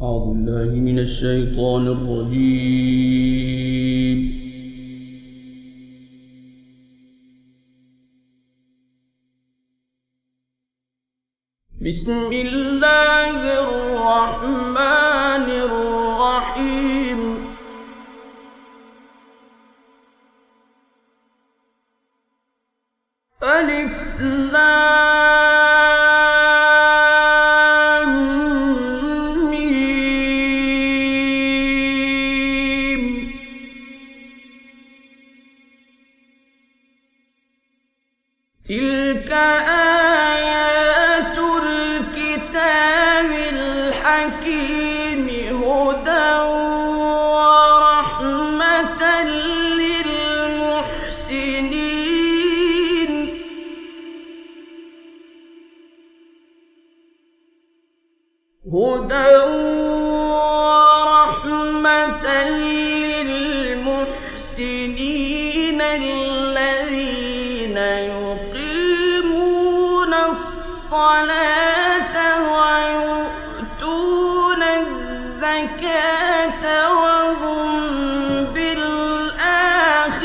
أعوذ بالله من الشيطان الرجيم. بسم الله الرحمن الرحيم. ألف لام ميم. تلك آيات الكتاب الحكيم هدى ورحمة للمحسنين. هدى ورحمة للمحسنين الذين يقيمون الصلاة ويؤتون الزكاة وهم بالآخرة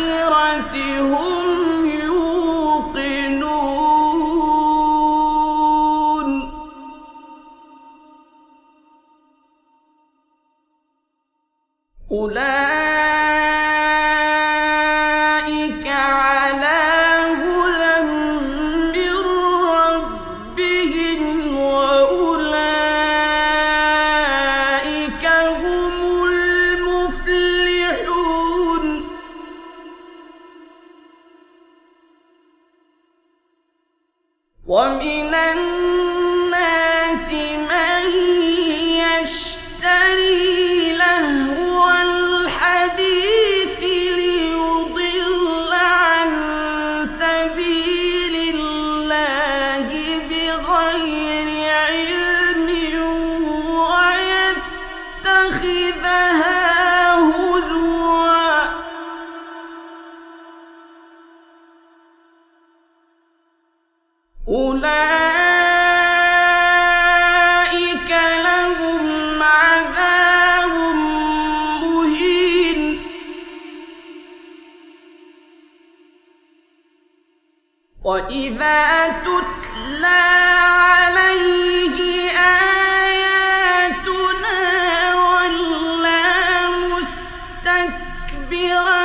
هم يوقنون. أولئك على هدى من ربهم وأولئك هم المفلحون. ومن الناس من يشتري لهو الحديث ليضل عن سبيل الله بغير علم ويتخذها هزوا. أولئك لهم عذاب مهين. وإذا تتلى عليه آياتنا ولى مستكبرا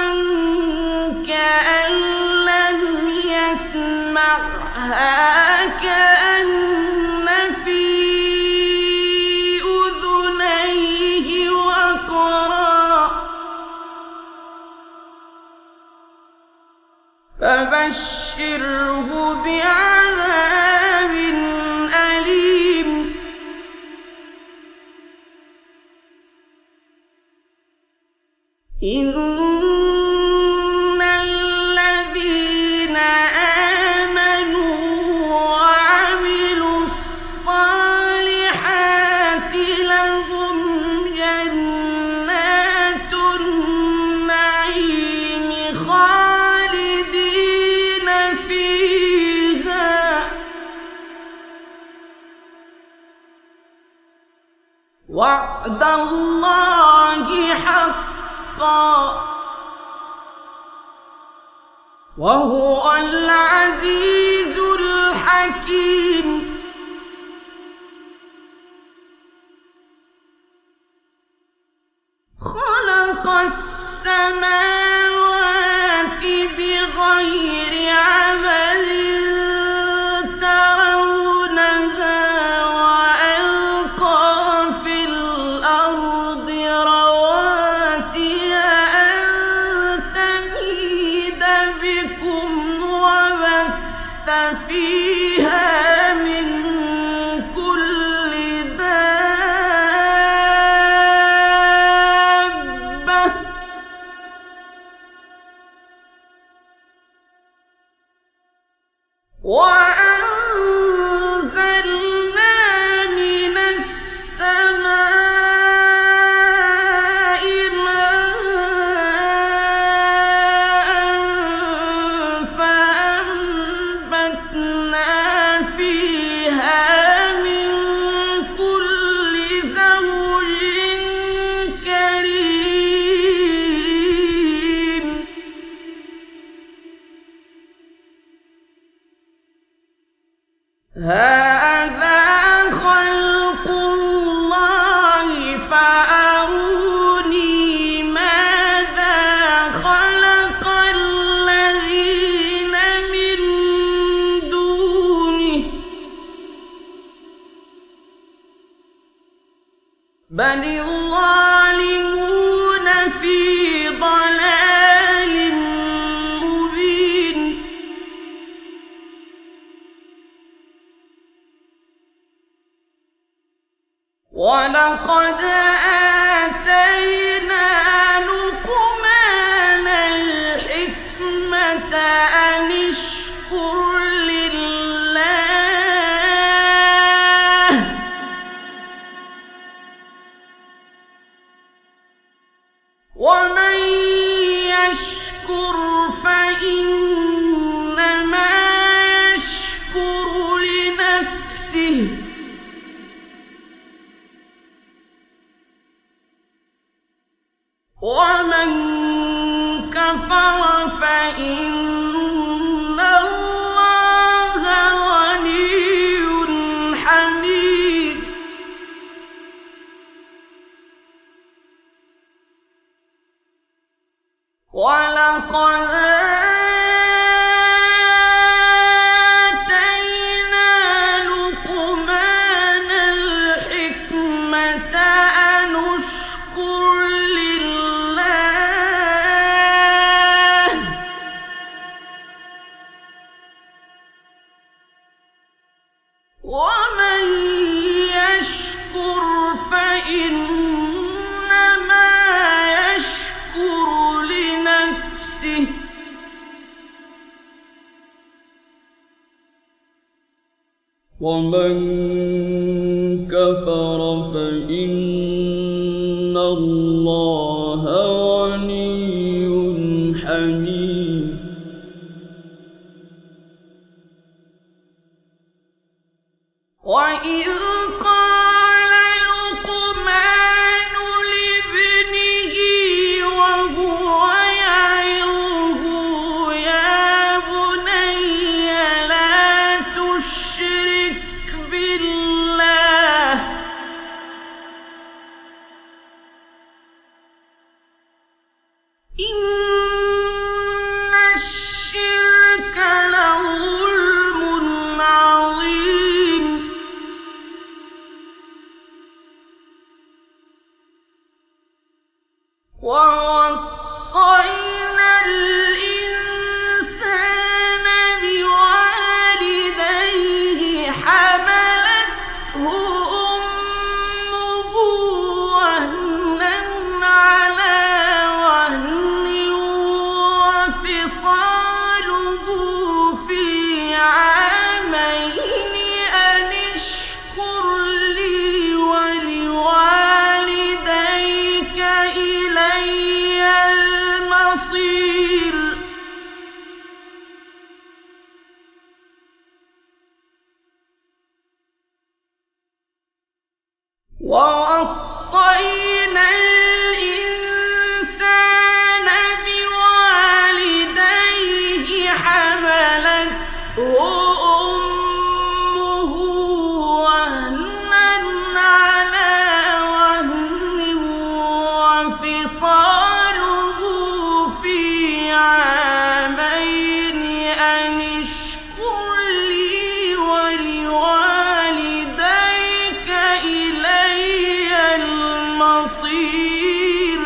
كأن لم يسمعها كأن في أذنيه وقرا. فبشره بعذاب أليم. إن الذين آمنوا وعملوا الصالحات لهم جنات النعيم خالدين فيها. وعد الله حقا وهو العزيز الحكيم. خلق السماوات بغير عمد ترونها وألقى في الأرض رواسي أن تميد بكم وبث فيها من هذا خلق الله فأروني ماذا خلق الذين من دونه بل الظالمون في ضلال مبين ولقد آتينا لقمان الحكمة أن اشكر لله ومن يشكر فإنما يشكر لنفسه ومن كفر فإن الله غني حميد ولقد آتينا لقمان الحكمة أن اشكر لله ومن يشكر فإنما يشكر لنفسه ومن كفر فإن الله غني حميد وإذ قال لقمان لابنه وهو يعظه يا بني لا تشرك بالله إن الشرك لظلم عظيم ووصينا الإنسان بوالديه حملته أمه وهنا على وهن وفصاله في عامين أن اشكر لي ولوالديك إلي المصير ووصينا الإنسان بوالديه حملته أمه وهنا على وهن وفصاله في عامين أن اشكر لي ولوالديك إلي المصير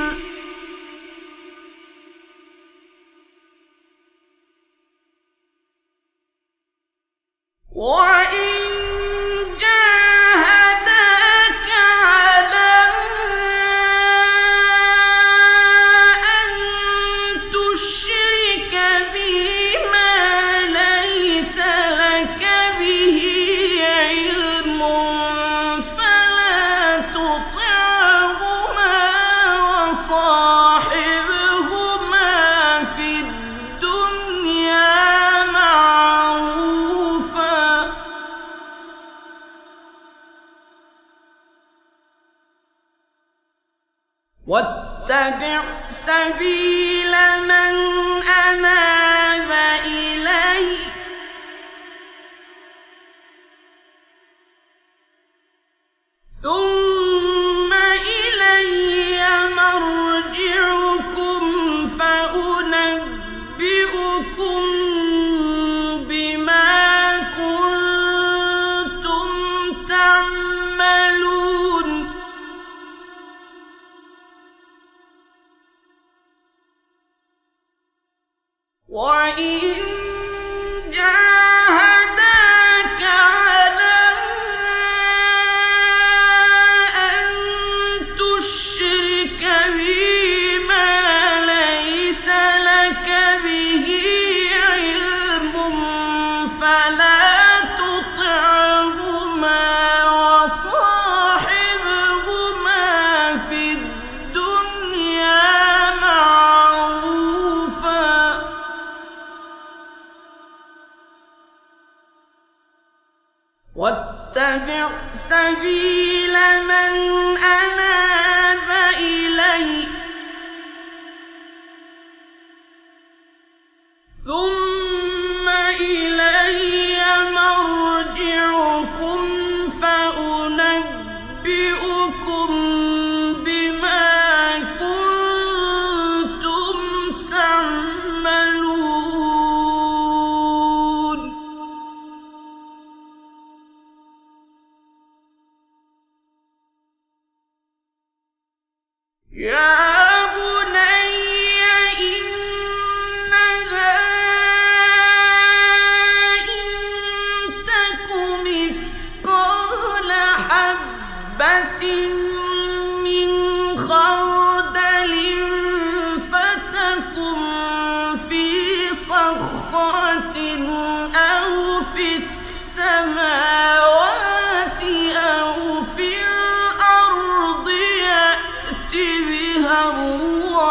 وإن جاهداك على أن تشرك بي ما ليس لك به علم فلا تطعهما وصاحبهما في الدنيا معروفا واتبع سبيل من أناب إلي واتبع سبيل من أناب إلي ثم إلي مرجعكم فأنبئكم بما كنتم تعملون يا بني إنها إن تك مثقال حبة من خردل فتكن في صخرة أو في السماوات أو في الأرض يأت بها الله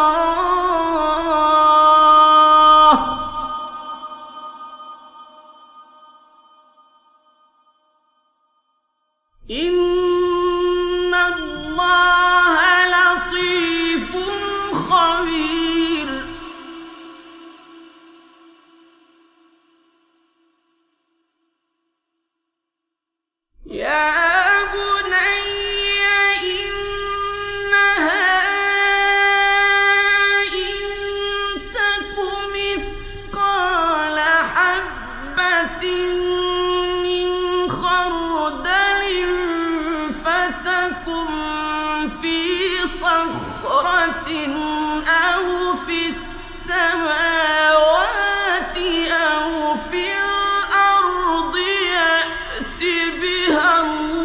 إن الله لطيف خبير يا بني إنها إن تك مثقال حبة من خردل فتكن في صخرة أو في السماوات أو في الأرض يأت بها الله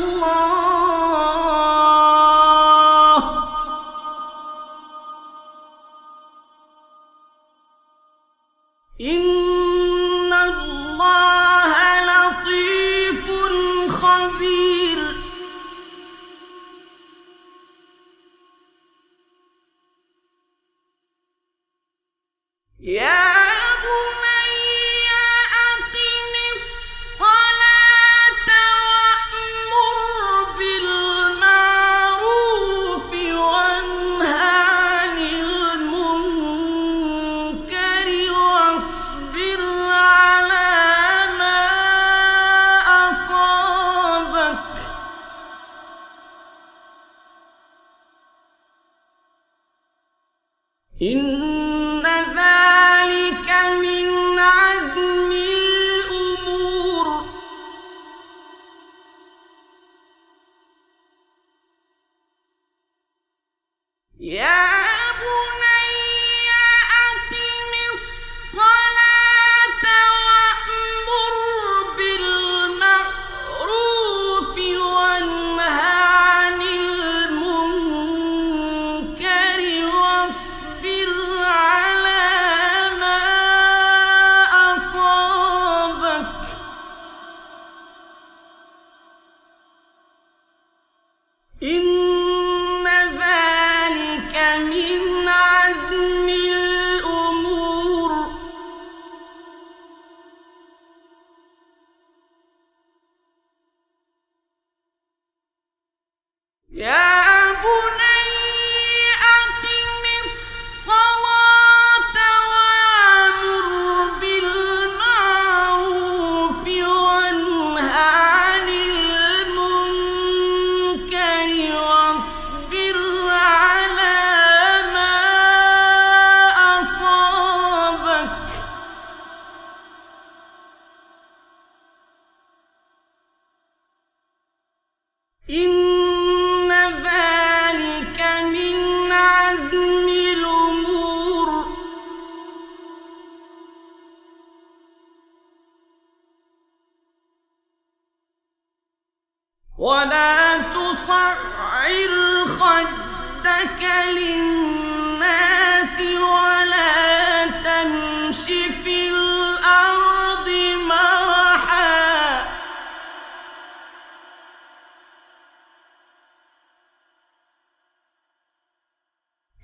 إن الله لطيف خبير يا بني أقم الصلاة وأمر بالمعروف وانه عن المنكر واصبر على ما أصابك إن ذلك من عزم الأمور يا بني أقم الصلاة وأمر بالمعروف وانه عن المنكر واصبر على ما أصابك إن ذلك من عزم الأمور يا بني أقم الصلاة وأمر بالمعروف وانه عن المنكر واصبر على ما أصابك إن ذلك من عزم الأمور ولا تصعر خدك للناس ولا تمش في الأرض مرحا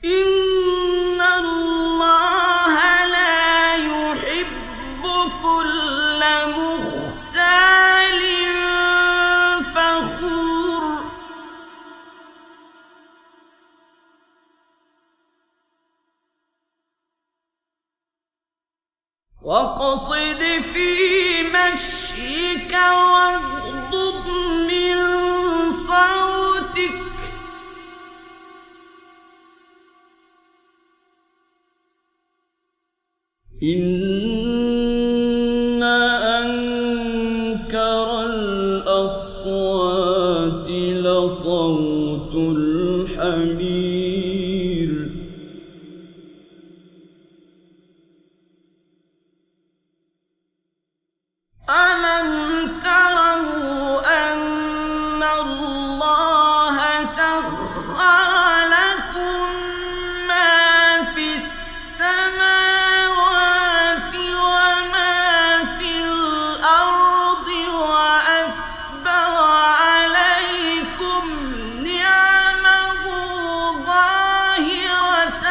إن الله لا يحب كل مختال واقصد في مشيك واغضض من صوتك إن أنكر الأصوات لصوت الحمير ألم تروا أن الله سخر لكم ما في السماوات وما في الأرض وأسبغ عليكم نعمه ظاهرة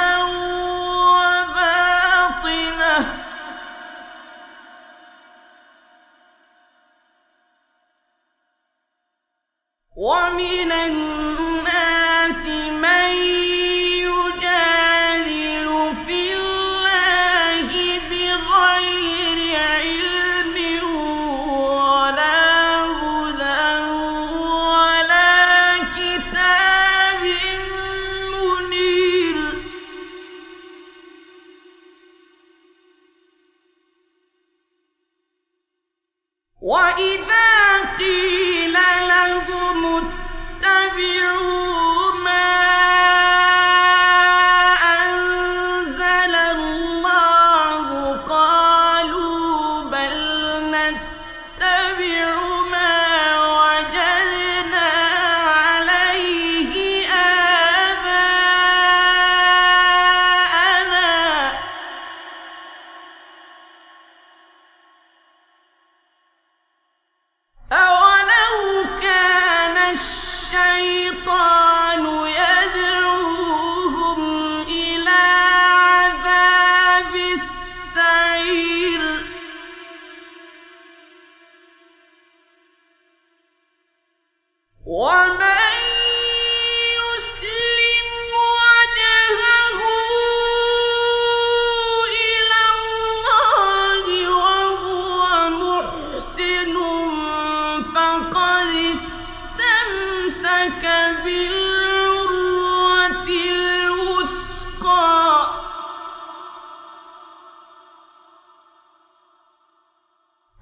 وباطنة ومن الناس من يجادل في الله بغير علم ولا هدى ولا كتاب منير وإذا قيل لهم اتبعوا ما أنزل الله قالوا بل نتبع ما وجدنا عليه آباءنا أولو كان الشيطان يدعوهم إلى عذاب السعير ومن يسلم وجهه إلى الله وهو محسن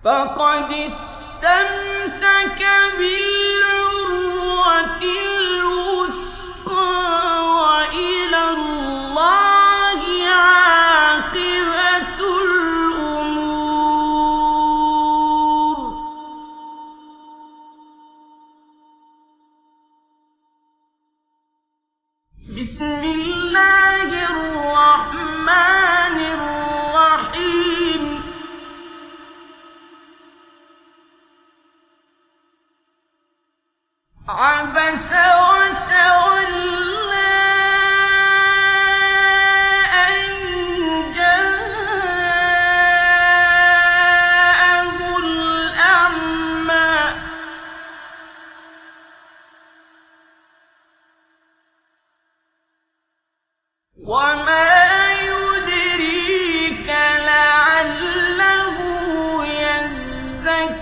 فقد استمسك بالعروة الوثقى وإلى الله عاقبة الأمور بسم الله الرحمن الرحيم عبس وتولى أن جاءه الأعمى وما يدريك لعله يزكى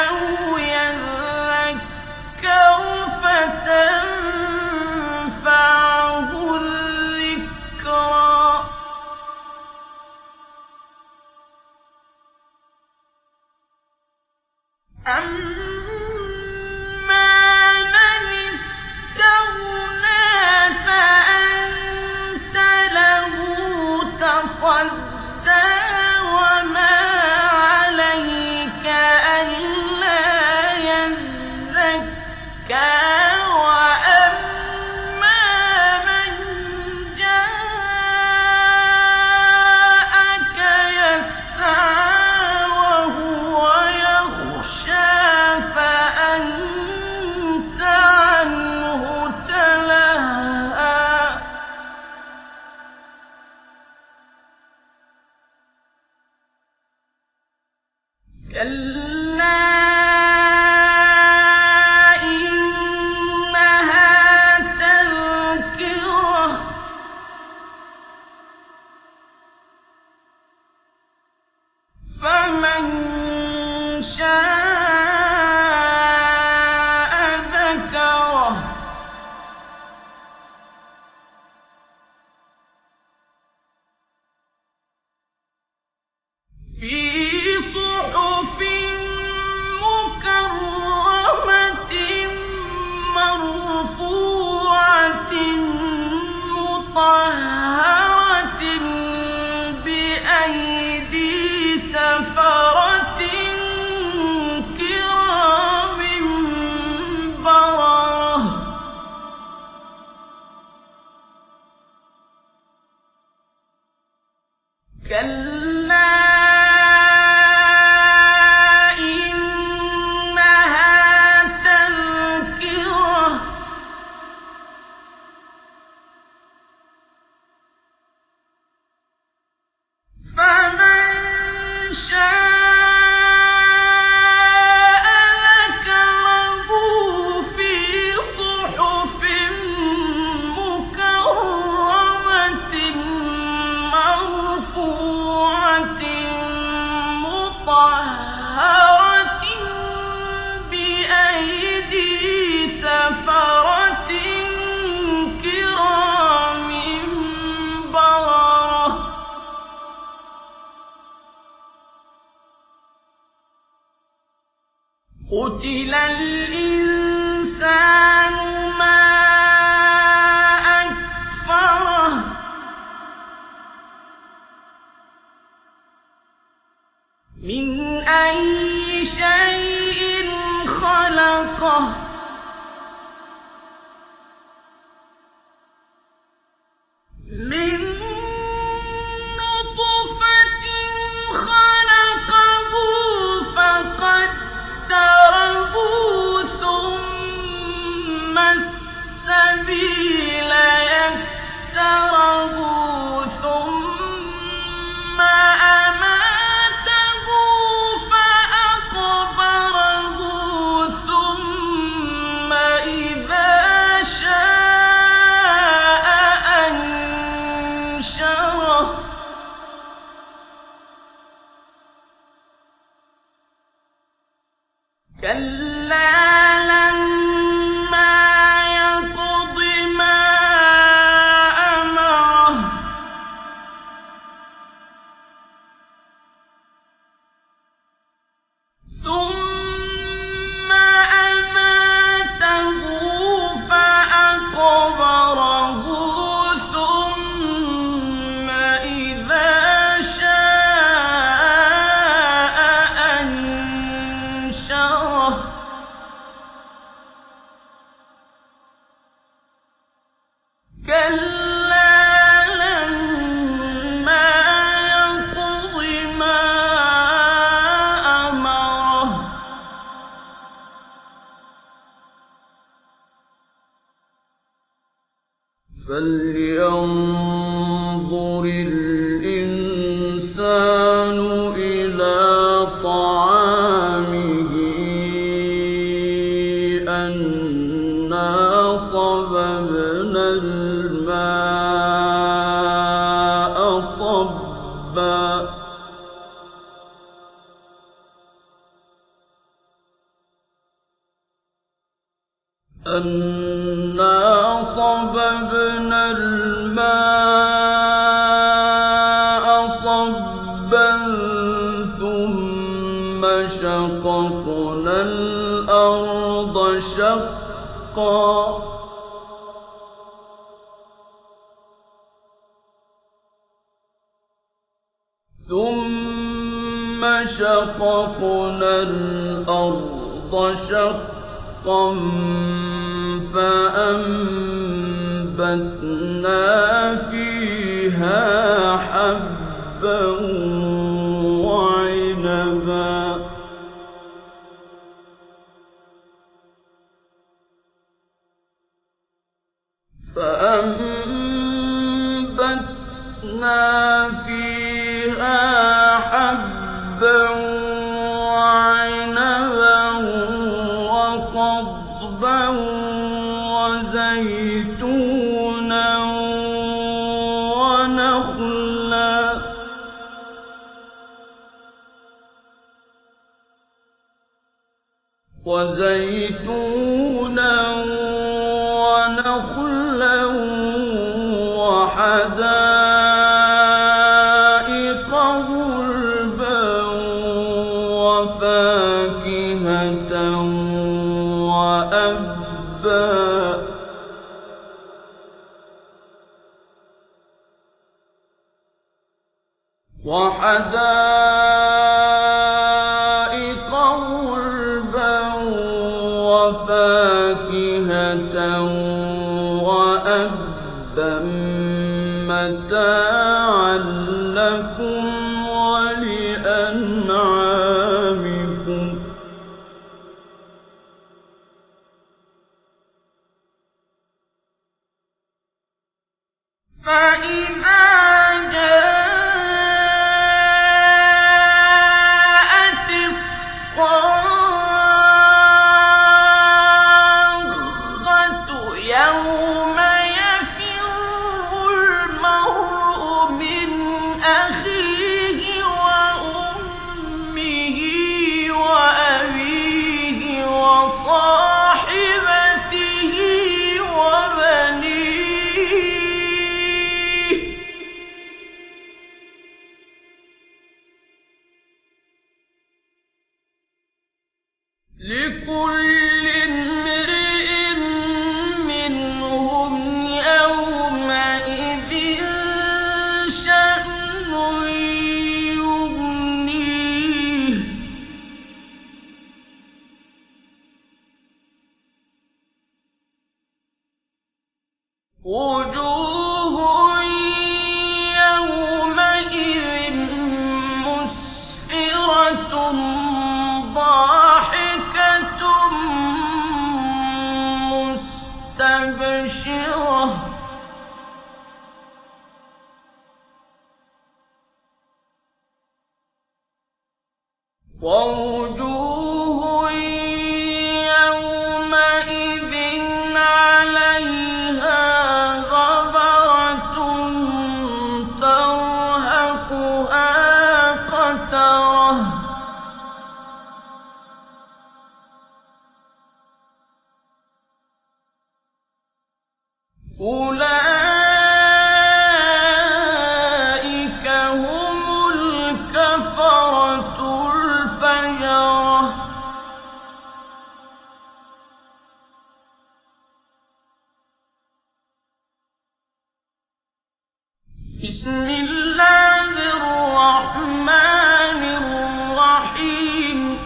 أو يذكر فتنفعه الذكرى أما من استغنى فأنت له تصدى وما عليك ألا يزكى وأما من جاءك يسعى وهو يخشى شاء ذكره في صحف مكرمة مرفوعة مطهرة بأيدي سفرة كرام بررة كلا فمن شاء ذكره في صحف مكرمة مرفوعة مطهرة بأيدي سفرة كرام بررة قتل الإنسان ما أكفره من أي شيء خلقه من نطفة خلقه فقدره ثم السبيل يسره ثم أماته فأقبره ثم إذا شاء أنشره كلا لما يقض ما أمره ثم أماته فأقبره ثم إذا شاء أنشره كلا لما يقض ما أمره فلينظر الإنسان إلى طعامه أنا صببنا الماء صبا أنا صببنا الماء صبا ثم شققنا الأرض شقا ثم شققنا الأرض شقا فأنبتنا فيها حبا وعنبا وقضبا وزيتونا ونخلا وزيتونا ونخلا وحدائق غلبا وفاكهة وأبا متاعا لكم ولأنعامكم فإذا جاءت الصاخة يوم يفر المرء من أخيه وأمه وأبيه وصاحبته وبنيه لكل امرئ منهم يومئذ شأن يغنيه وجوه يومئذ مسفرة ضاحكة مستبشرة ووجوه يومئذ عليها غبرة ترهقها قترة أولئك هم الكفرة الفجرة بسم الله الرحمن الرحيم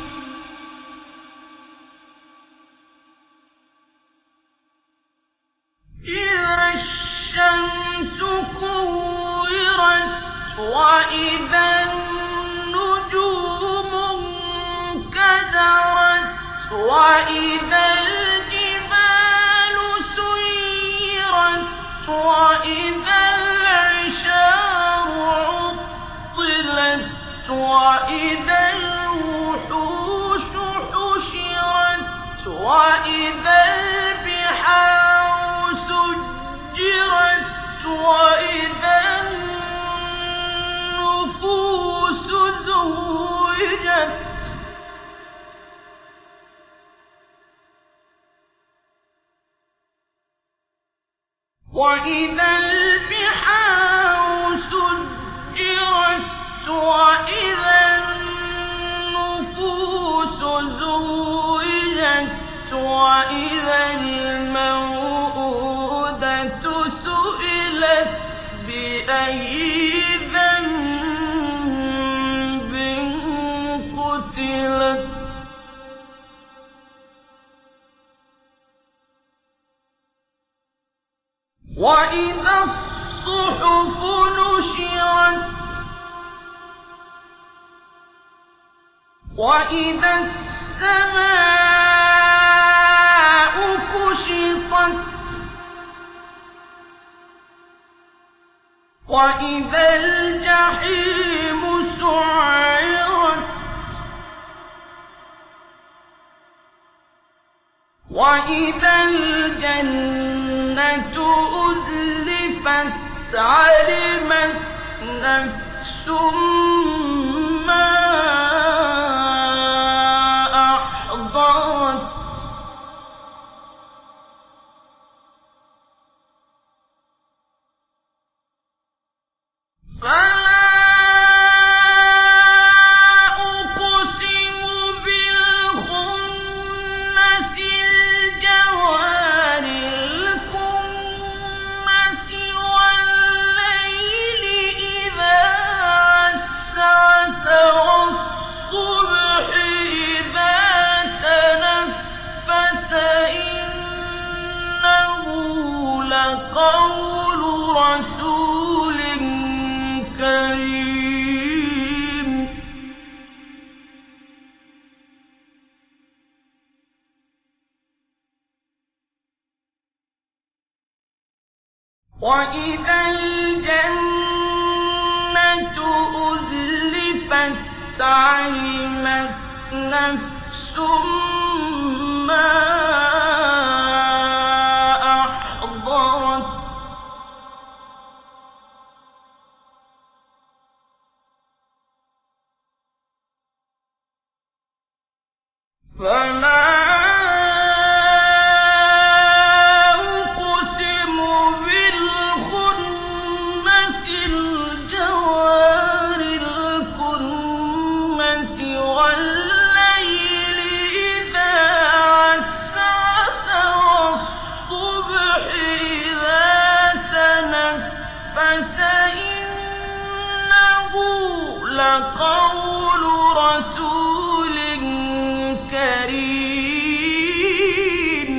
إذا الشمس كورت وإذا النجوم انكدرت وإذا الجبال سيرت وإذا العشار عطلت وإذا الوحوش حشرت وإذا البحار سجرت وإذا النفوس زوجت وإذا البحار سجرت وإذا النفوس زوجت وإذا الموءودة سئلت بأي ذنب قتلت وإذا الصحف نشرت وإذا السماء كشطت وإذا الجحيم سعرت وإذا الجنة أزلفت علمت نفس ما أحضرت أحضرت قول رسول كريم وإذا الجنة أزلفت علمت نفس ما فلا أقسم بالخنس الجوار الكنس والليل إذا عسعس والصبح إذا تنفس إنه لقول رسول كريم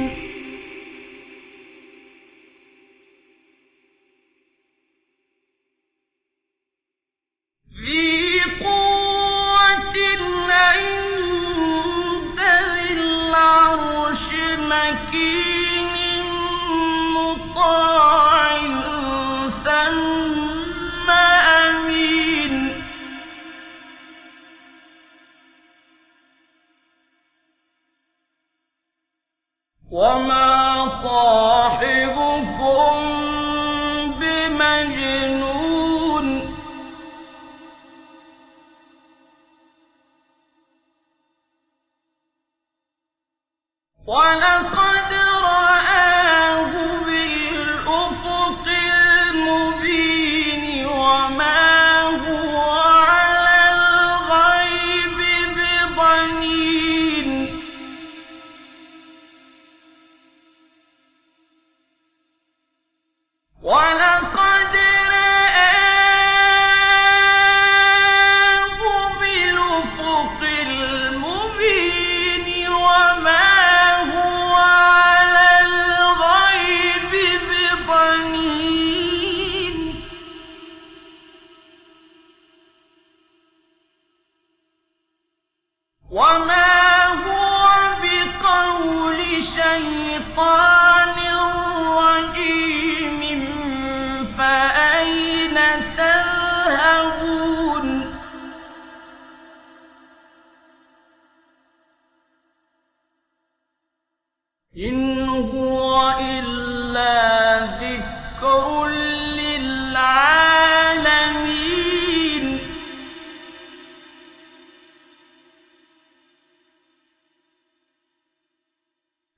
ذي قوة عند ذي العرش مكين مطاع ثم أمين وما صاحبكم بمجنون ولقد رآه بالأفق المبين وما هو على الغيب بضنين ولقد رآه بالأفق المبين وما هو على الغيب بضنين وما هو بقول شيطان رجيم فأين تذهبون إن هو إلا ذكر للعالمين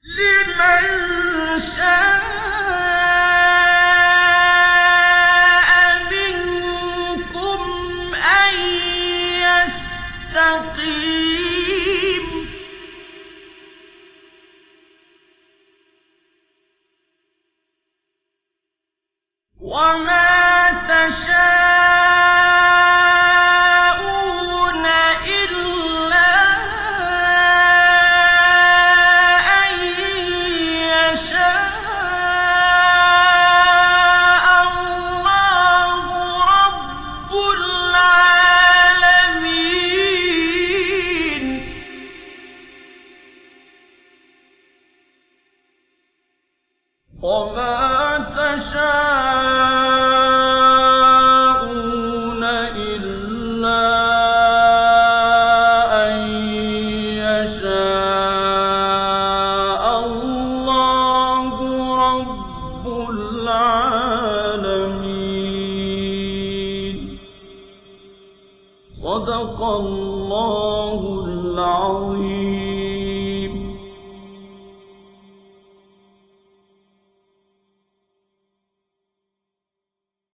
لمن شاء منكم أن يستقيم وما تشاءون إلا أن يشاء الله رب العالمين وما تشاءون إلا أن يشاء الله رب العالمين صدق الله